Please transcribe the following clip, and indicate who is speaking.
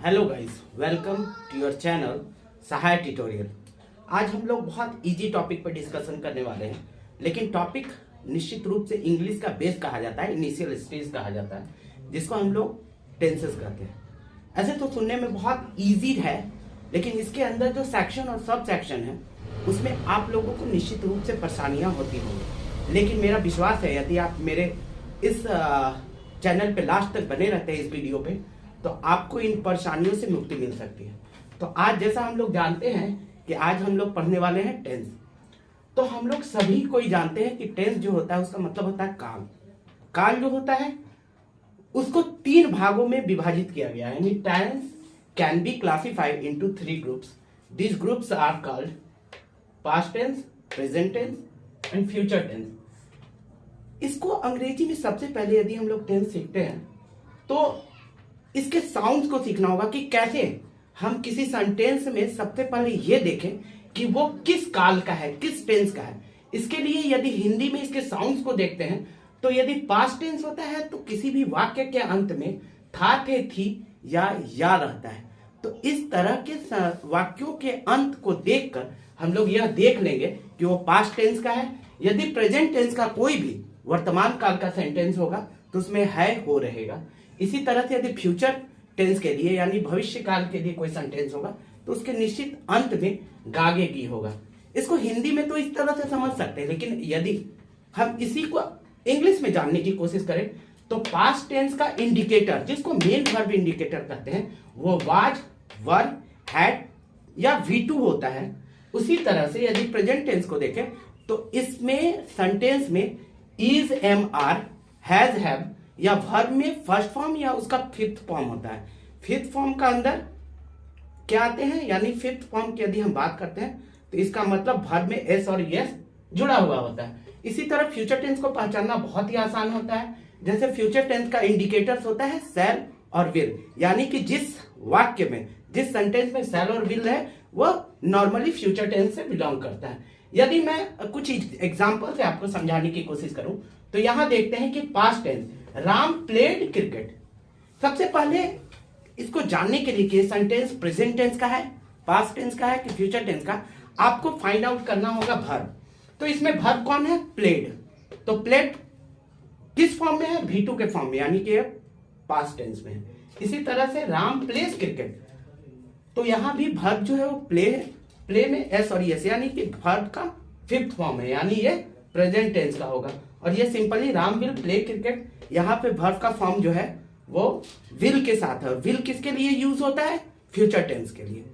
Speaker 1: Hello guys, welcome to your channel Sahay tutorial. आज हम लोग बहुत इजी टॉपिक पर डिस्कशन करने वाले हैं, लेकिन टॉपिक निश्चित रूप से इंग्लिश का बेस कहा जाता है, इनिशियल स्टेज कहा जाता है, जिसको हम लोग टेंसेस कहते हैं। ऐसे तो सुनने में बहुत इजी है, लेकिन इसके अंदर जो सेक्शन और सब सेक्शन है उसमें आप लोगों को निश्चित रूप से परेशानियां होती होंगी। लेकिन मेरा विश्वास है यदि आप मेरे इस चैनल पे लास्ट तक बने रहते हैं इस वीडियो पे, तो आपको इन परेशानियों से मुक्ति मिल सकती है। तो आज जैसा हम लोग जानते हैं कि आज हम लोग पढ़ने वाले हैं टेंस। तो हम लोग सभी कोई जानते हैं कि टेंस जो होता है उसका मतलब होता है काल। काल जो होता है उसको 3 भागों में विभाजित किया गया है। यानी tense can be classified into 3 groups. These groups are called past tense, present tense and future tense. इसको अंग्रेजी में सबसे पहले यदि हम लोग टेंस सीखते हैं तो इसके साउंड्स को सीखना होगा कि कैसे हम किसी सेंटेंस में सबसे पहले ये देखें कि वो किस काल का है, किस टेंस का है। इसके लिए यदि हिंदी में इसके साउंड्स को देखते हैं तो यदि पास्ट टेंस होता है तो किसी भी वाक्य के अंत में था, थे, थी या रहता है। तो इस तरह के वाक्यों के अंत को देखकर हम लोग यह देख लेंगे कि वो पास्ट टेंस का है। यदि प्रेजेंट टेंस का कोई भी वर्तमान काल का सेंटेंस होगा तो उसमें है, हो रहेगा। इसी तरह से यदि फ्यूचर टेंस के लिए यानी भविष्य काल के लिए कोई सेंटेंस होगा तो उसके निश्चित अंत में गागे की होगा। इसको हिंदी में तो इस तरह से समझ सकते हैं, लेकिन यदि हम इसी को इंग्लिश में जानने की कोशिश करें तो पास्ट टेंस का इंडिकेटर, जिसको मेन वर्ब इंडिकेटर कहते हैं, वो वाज, वर, हैड या V2 होता है। उसी तरह से यदि प्रेजेंट टेंस को देखें तो इसमें सेंटेंस में is, am, are, has, have या वर्ब में फर्स्ट फॉर्म या उसका फिफ्थ फॉर्म होता है। फिफ्थ फॉर्म का अंदर क्या आते हैं, यानी फिफ्थ फॉर्म की यदि हम बात करते हैं तो इसका मतलब वर्ब में एस और यस जुड़ा हुआ होता है। इसी तरह फ्यूचर टेंस को पहचानना बहुत ही आसान होता है। जैसे फ्यूचर टेंस का इंडिकेटर्स होता है शैल और विल, यानी कि जिस वाक्य में, जिस सेंटेंस में शैल और विल है वो नॉर्मली फ्यूचर टेंस से बिलोंग करता है। यदि मैं कुछ एग्जाम्पल से आपको समझाने की कोशिश करूं तो यहां देखते हैं कि past tense, Ram played cricket. सबसे पहले इसको जानने के लिए कि सेंटेंस प्रेजेंट टेंस का है, पास्ट टेंस का है कि फ्यूचर टेंस का, आपको फाइंड आउट करना होगा वर्ब। तो इसमें वर्ब कौन है? प्लेड। तो प्लेड किस फॉर्म में है? V2 के फॉर्म में, यानी कि पास्ट टेंस में है। इसी तरह से राम प्लेस क्रिकेट, तो यहां भी वर्ब जो है वो प्ले में एस और यस, यानी कि वर्ब का फिफ्थ फॉर्म है, यानी ये प्रेजेंट टेंस का होगा। और ये simply Ram will play cricket, यहाँ पे वर्ब का फॉर्म जो है वो विल के साथ है। विल किसके लिए यूज होता है? फ्यूचर टेंस के लिए।